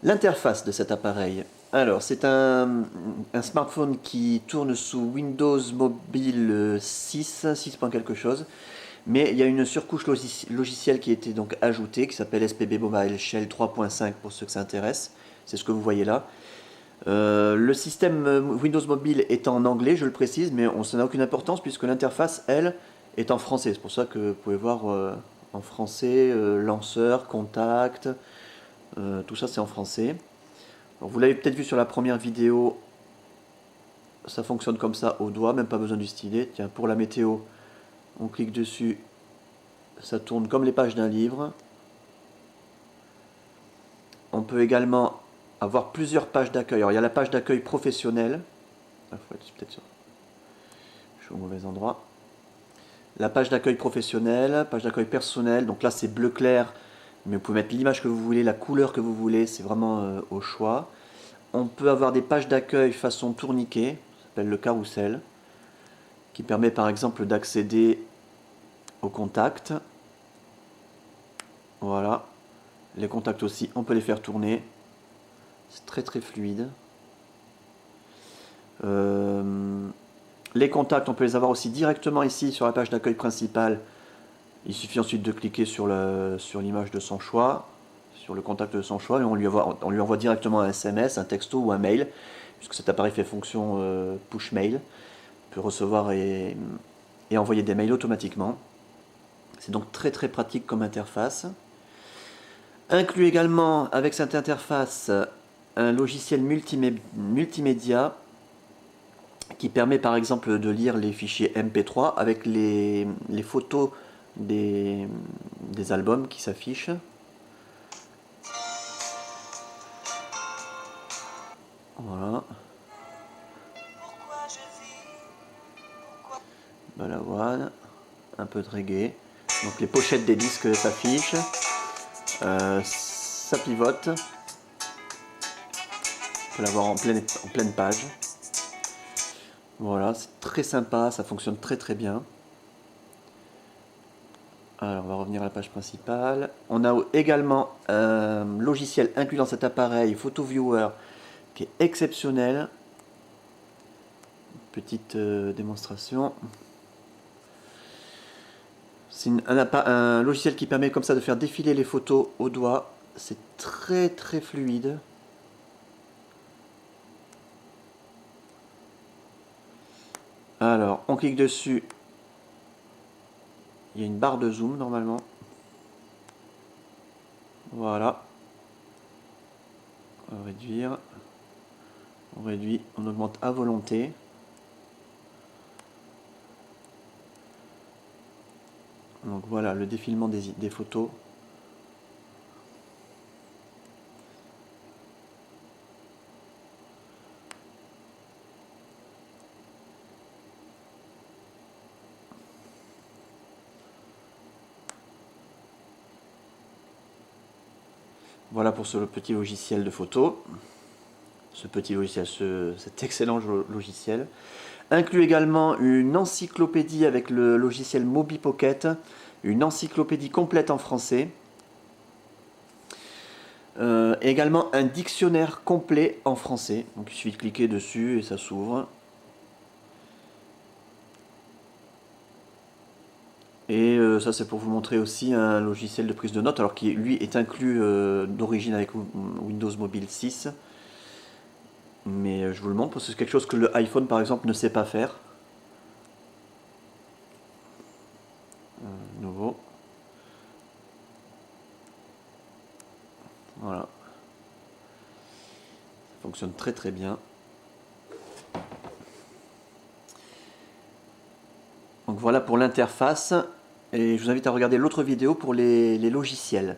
L'interface de cet appareil. Alors, c'est un smartphone qui tourne sous Windows Mobile 6, 6 point quelque chose. Mais il y a une surcouche logicielle qui a été donc ajoutée, qui s'appelle SPB Mobile Shell 3.5 pour ceux que ça intéresse. C'est ce que vous voyez là. Le système Windows Mobile est en anglais, je le précise, mais ça n'a aucune importance puisque l'interface, elle, est en français. C'est pour ça que vous pouvez voir en français, lanceur, contact, tout ça c'est en français. Alors, vous l'avez peut-être vu sur la première vidéo, ça fonctionne comme ça au doigt, même pas besoin du stylet. Tiens, pour la météo, on clique dessus, ça tourne comme les pages d'un livre. On peut également avoir plusieurs pages d'accueil. Alors il y a la page d'accueil professionnelle. Ah, faut être peut-être sûr. Je suis au mauvais endroit. La page d'accueil professionnelle, page d'accueil personnel. Donc là c'est bleu clair, mais vous pouvez mettre l'image que vous voulez, la couleur que vous voulez, c'est vraiment au choix. On peut avoir des pages d'accueil façon tourniquet, ça s'appelle le carrousel, qui permet par exemple d'accéder aux contacts. Voilà. Les contacts aussi, on peut les faire tourner. C'est très très fluide. Les contacts, on peut les avoir aussi directement ici sur la page d'accueil principale. Il suffit ensuite de cliquer sur l'image de son choix, sur le contact de son choix, et on lui envoie directement un SMS, un texto ou un mail, puisque cet appareil fait fonction push mail. On peut recevoir et envoyer des mails automatiquement. C'est donc très très pratique comme interface. Inclut également avec cette interface un logiciel multimédia qui permet par exemple de lire les fichiers MP3 avec les photos des albums qui s'affichent. Voilà. Balavoine, un peu de reggae. Donc les pochettes des disques s'affichent. Ça pivote. On peut l'avoir en pleine page. Voilà, c'est très sympa, ça fonctionne très très bien. Alors on va revenir à la page principale. On a également un logiciel inclus dans cet appareil, Photo Viewer, qui est exceptionnel. Petite démonstration. C'est un logiciel qui permet comme ça de faire défiler les photos au doigt. C'est très très fluide. Alors, on clique dessus. Il y a une barre de zoom normalement. Voilà. On va réduire. On réduit, on augmente à volonté. Donc voilà le défilement des photos. Voilà pour ce petit logiciel de photo. Cet excellent logiciel. Inclut également une encyclopédie avec le logiciel MobiPocket, une encyclopédie complète en français. Également un dictionnaire complet en français. Donc il suffit de cliquer dessus et ça s'ouvre. Et ça c'est pour vous montrer aussi un logiciel de prise de notes, alors qui lui est inclus d'origine avec Windows Mobile 6. Mais je vous le montre parce que c'est quelque chose que le iPhone par exemple ne sait pas faire. Nouveau. Voilà. Ça fonctionne très très bien. Donc voilà pour l'interface. Et je vous invite à regarder l'autre vidéo pour les logiciels.